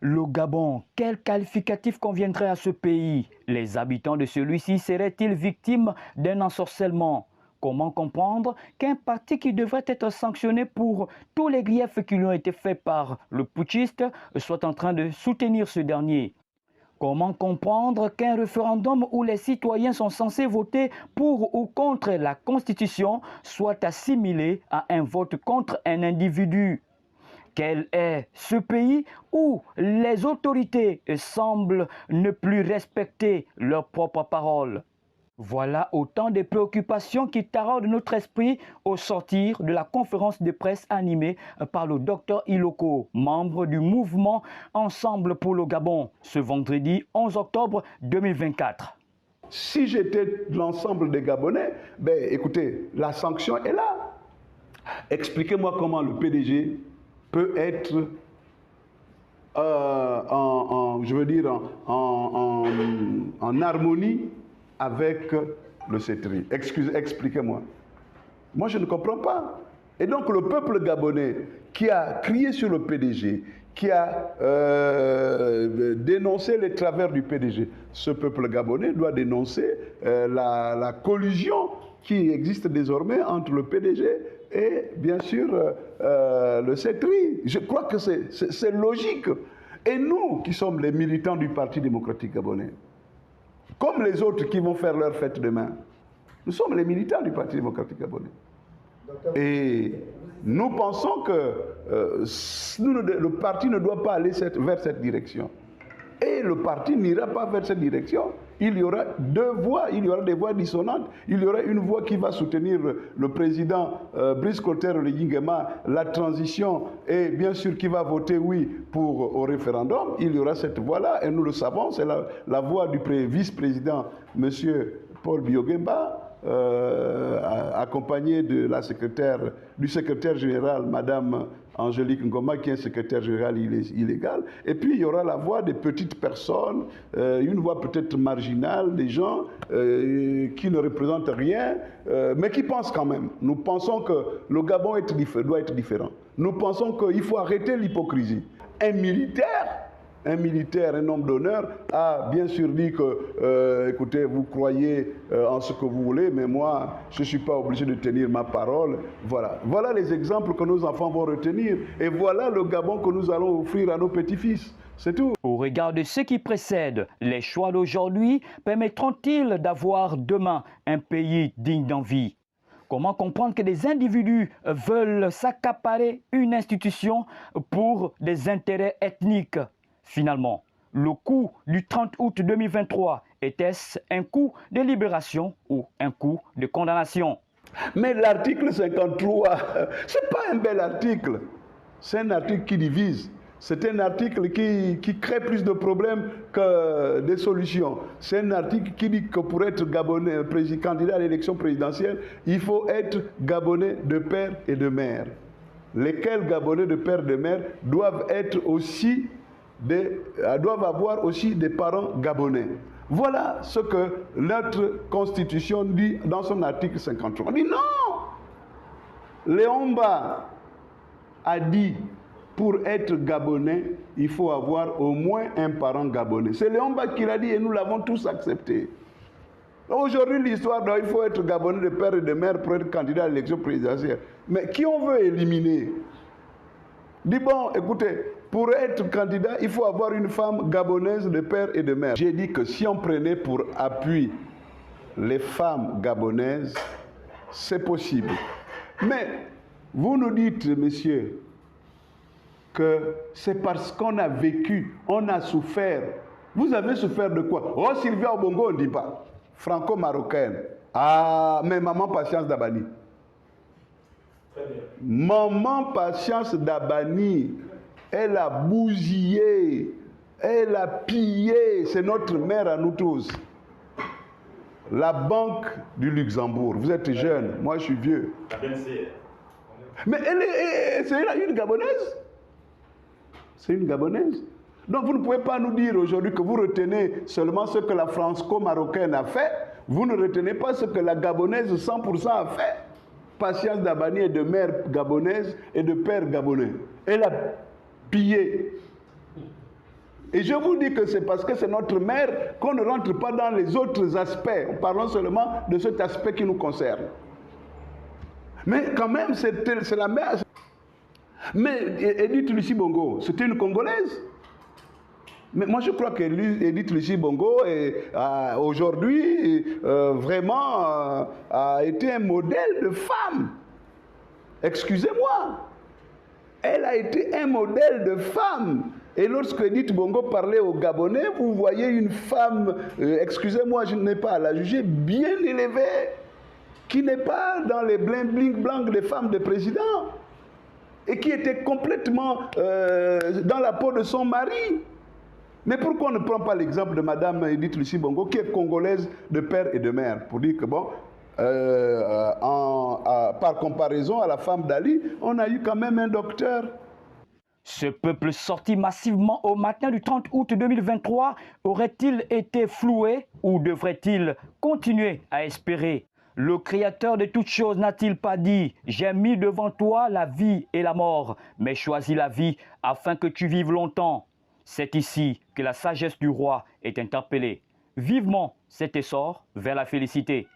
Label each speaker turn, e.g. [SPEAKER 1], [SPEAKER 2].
[SPEAKER 1] Le Gabon, quel qualificatif conviendrait à ce pays? Les habitants de celui-ci seraient-ils victimes d'un ensorcellement? Comment comprendre qu'un parti qui devrait être sanctionné pour tous les griefs qui lui ont été faits par le putschiste soit en train de soutenir ce dernier? Comment comprendre qu'un référendum où les citoyens sont censés voter pour ou contre la Constitution soit assimilé à un vote contre un individu? Quel est ce pays où les autorités semblent ne plus respecter leurs propres paroles? Voilà autant de préoccupations qui taraudent notre esprit au sortir de la conférence de presse animée par le Dr Iloko, membre du mouvement Ensemble pour le Gabon, ce vendredi 11 octobre 2024.
[SPEAKER 2] Si j'étais l'ensemble des Gabonais, écoutez, la sanction est là. Expliquez-moi comment le PDG peut être en harmonie avec le CETRI. Expliquez-moi. Moi, je ne comprends pas. Et donc, le peuple gabonais qui a crié sur le PDG, qui a dénoncé les travers du PDG, ce peuple gabonais doit dénoncer la collusion qui existe désormais entre le PDG et, bien sûr, le CETRI. Je crois que c'est logique. Et nous, qui sommes les militants du Parti démocratique gabonais, comme les autres qui vont faire leur fête demain, nous sommes les militants du Parti démocratique gabonais. Et nous pensons que le parti ne doit pas aller vers cette direction. Et le parti n'ira pas vers cette direction. Il y aura deux voix, il y aura des voix dissonantes. Il y aura une voix qui va soutenir le président Brice Clotaire Oligui-Nguema, la transition, et bien sûr qui va voter oui au référendum. Il y aura cette voix-là, et nous le savons, c'est la voix du vice-président, M. Paul Biogemba, accompagné de du secrétaire général, Mme Angélique Ngoma, qui est secrétaire général illégal. Et puis, il y aura la voix des petites personnes, une voix peut-être marginale, des gens qui ne représentent rien, mais qui pensent quand même. Nous pensons que le Gabon doit être différent. Nous pensons qu'il faut arrêter l'hypocrisie. Un homme d'honneur, a bien sûr dit que, écoutez, vous croyez en ce que vous voulez, mais moi, je ne suis pas obligé de tenir ma parole. Voilà les exemples que nos enfants vont retenir. Et voilà le Gabon que nous allons offrir à nos petits-fils. C'est tout.
[SPEAKER 1] Au regard de ce qui précède, les choix d'aujourd'hui permettront-ils d'avoir demain un pays digne d'envie? Comment comprendre que des individus veulent s'accaparer une institution pour des intérêts ethniques? Finalement, le coup du 30 août 2023, était-ce un coup de libération ou un coup de condamnation?
[SPEAKER 2] Mais l'article 53, ce n'est pas un bel article. C'est un article qui divise. C'est un article qui crée plus de problèmes que des solutions. C'est un article qui dit que pour être Gabonais, candidat à l'élection présidentielle, il faut être Gabonais de père et de mère. Lesquels Gabonais de père et de mère doivent avoir aussi des parents gabonais. Voilà ce que notre Constitution dit dans son article 53. On dit non. Léomba a dit, pour être gabonais, il faut avoir au moins un parent gabonais. C'est Léomba qui l'a dit et nous l'avons tous accepté. Aujourd'hui, l'histoire, il faut être gabonais de père et de mère pour être candidat à l'élection présidentielle. Mais qui on veut éliminer? Dis bon, écoutez, pour être candidat, il faut avoir une femme gabonaise de père et de mère. J'ai dit que si on prenait pour appui les femmes gabonaises, c'est possible. Mais vous nous dites, messieurs, que c'est parce qu'on a vécu, on a souffert. Vous avez souffert de quoi? Oh, Sylvia Obongo, on ne dit pas. Franco-marocaine. Ah, mais maman Patience Dabani. Maman Patience Dabani, elle a bousillé, elle a pillé, c'est notre mère à nous tous. La Banque du Luxembourg, vous êtes jeune, moi je suis vieux. Mais c'est une Gabonaise. C'est une Gabonaise. Donc vous ne pouvez pas nous dire aujourd'hui que vous retenez seulement ce que la franco-marocaine a fait, vous ne retenez pas ce que la Gabonaise 100% a fait. Patience Dabani est de mère gabonaise et de père gabonais. Elle a pillé. Et je vous dis que c'est parce que c'est notre mère qu'on ne rentre pas dans les autres aspects. Parlons seulement de cet aspect qui nous concerne. Mais quand même, c'est la mère. Mais Edith Lucie Bongo, c'était une Congolaise. Mais moi, je crois qu'Edith Lucie Bongo, aujourd'hui, vraiment, a été un modèle de femme. Excusez-moi. Elle a été un modèle de femme. Et lorsque Edith Bongo parlait aux Gabonais, vous voyez une femme, excusez-moi, je n'ai pas à la juger, bien élevée, qui n'est pas dans les bling-bling des femmes de président, et qui était complètement dans la peau de son mari. Mais pourquoi on ne prend pas l'exemple de Madame Edith Lucie Bongo, qui est congolaise de père et de mère, pour dire que bon, par comparaison à la femme d'Ali, on a eu quand même un docteur.
[SPEAKER 1] Ce peuple sorti massivement au matin du 30 août 2023 aurait-il été floué ou devrait-il continuer à espérer? Le Créateur de toutes choses n'a-t-il pas dit « J'ai mis devant toi la vie et la mort, mais choisis la vie afin que tu vives longtemps ». C'est ici que la sagesse du roi est interpellée. Vivement cet essor vers la félicité.